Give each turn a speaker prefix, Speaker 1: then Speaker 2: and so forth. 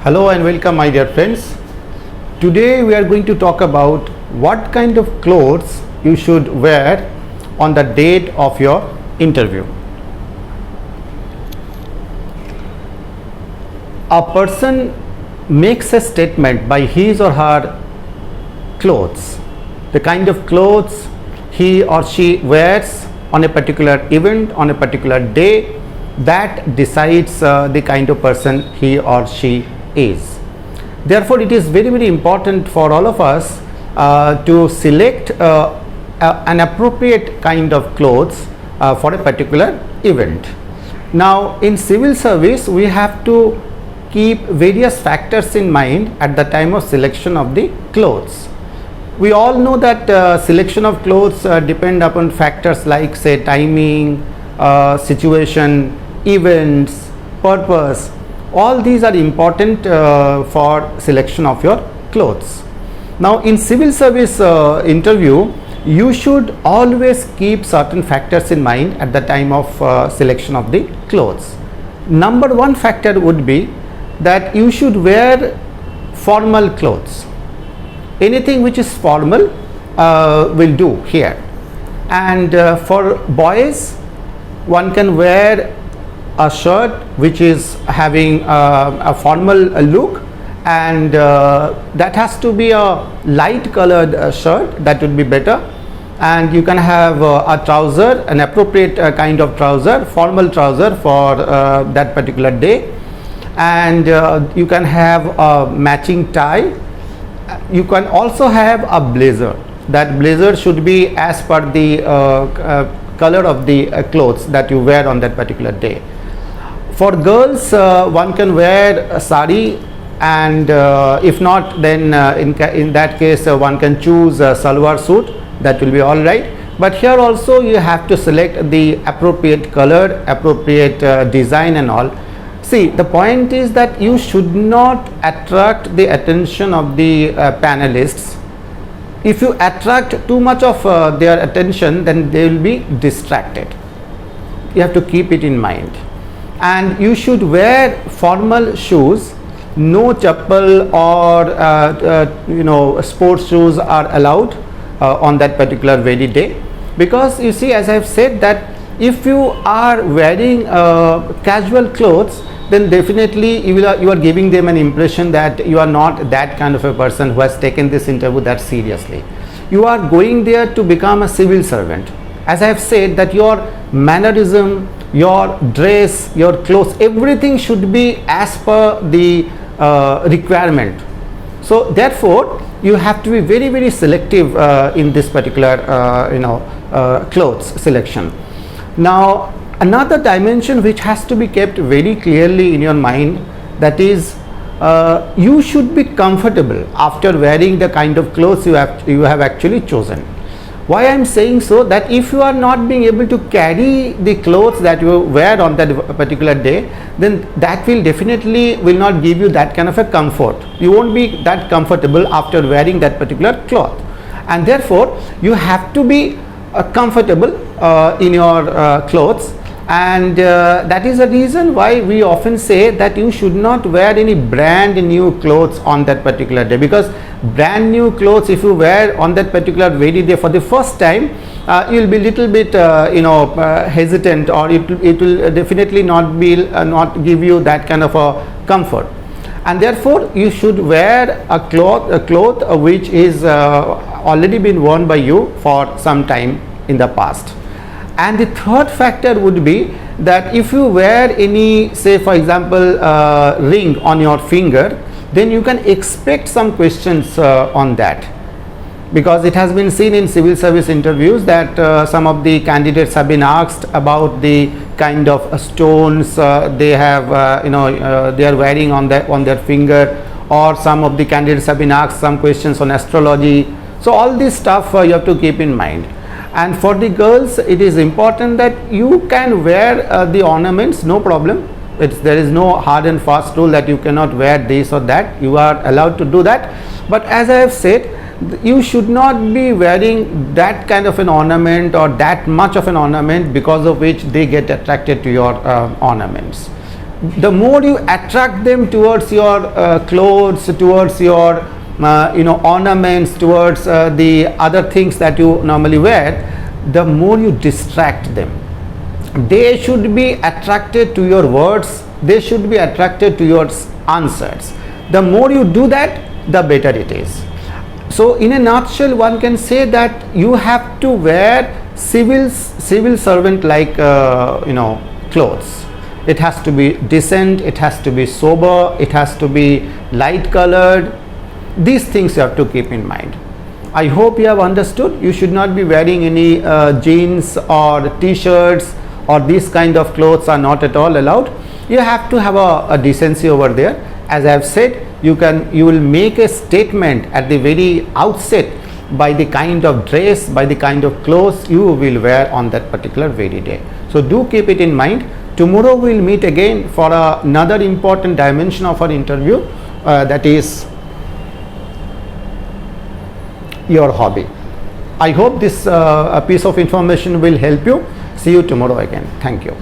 Speaker 1: Hello and welcome, my dear friends. Today we are going to talk about what kind of clothes you should wear on the date of your interview. A person makes a statement by his or her clothes, the kind of clothes he or she wears on a particular event, on a particular day, that decides the kind of person he or she is. Therefore, it is very important for all of us to select an appropriate kind of clothes for a particular event. Now, in civil service, we have to keep various factors in mind at the time of selection of the clothes. We all know that selection of clothes depend upon factors like, say, timing, situation, events, purpose. All these are important for selection of your clothes. Now, in civil service interview, you should always keep certain factors in mind at the time of selection of the clothes. Number one factor would be that you should wear formal clothes. Anything which is formal will do here. And for boys, one can wear a shirt which is having a formal look, and that has to be a light colored shirt. That would be better. And you can have a trouser, an appropriate kind of trouser, formal trouser for that particular day, and you can have a matching tie. You can also have a blazer. That blazer should be as per the color of the clothes that you wear on that particular day. For girls, one can wear a sari, and if not, then in that case one can choose a salwar suit. That will be all right. But here also you have to select the appropriate color, appropriate design and all. See, the point is that you should not attract the attention of the panelists. If you attract too much of their attention, then they will be distracted. You have to keep it in mind. And you should wear formal shoes. No chappal or sports shoes are allowed on that particular very day, because you see, as I have said, that if you are wearing casual clothes, then definitely you are giving them an impression that you are not that kind of a person who has taken this interview that seriously. You are going there to become a civil servant. As I have said, that your mannerism, your dress, your clothes, everything should be as per the requirement. So therefore, you have to be very selective in this particular clothes selection. Now, another dimension which has to be kept very clearly in your mind, that is, you should be comfortable after wearing the kind of clothes you have actually chosen. Why I am saying so? That if you are not being able to carry the clothes that you wear on that particular day, then that will definitely not give you that kind of a comfort. You won't be that comfortable after wearing that particular cloth, and therefore you have to be comfortable in your clothes. And that is the reason why we often say that you should not wear any brand new clothes on that particular day, because brand new clothes, if you wear on that particular very day for the first time, you will be little bit hesitant, or it will definitely not give you that kind of a comfort. And therefore you should wear a cloth which is already been worn by you for some time in the past. And the third factor would be that if you wear any, say for example, ring on your finger, then you can expect some questions on that, because it has been seen in civil service interviews that some of the candidates have been asked about the kind of stones they have they are wearing on their finger, or some of the candidates have been asked some questions on astrology. So all this stuff you have to keep in mind. And for the girls, it is important that you can wear the ornaments, no problem. There is no hard and fast rule that you cannot wear this or that. You are allowed to do that. But as I have said, you should not be wearing that kind of an ornament or that much of an ornament because of which they get attracted to your ornaments. the more you attract them towards your clothes, towards your ornaments, towards the other things that you normally wear, the more you distract them. They should be attracted to your words, they should be attracted to your answers. The more you do that, the better it is. So in a nutshell, one can say that you have to wear civil servant like clothes. It has to be decent, it has to be sober, it has to be light colored. These things you have to keep in mind. I hope you have understood. You should not be wearing any jeans or t-shirts, or these kind of clothes are not at all allowed. You have to have a decency over there. As I have said, you will make a statement at the very outset by the kind of dress, by the kind of clothes you will wear on that particular very day. So do keep it in mind. Tomorrow we will meet again for another important dimension of our interview, that is your hobby. I hope this piece of information will help you. See you tomorrow again. Thank you.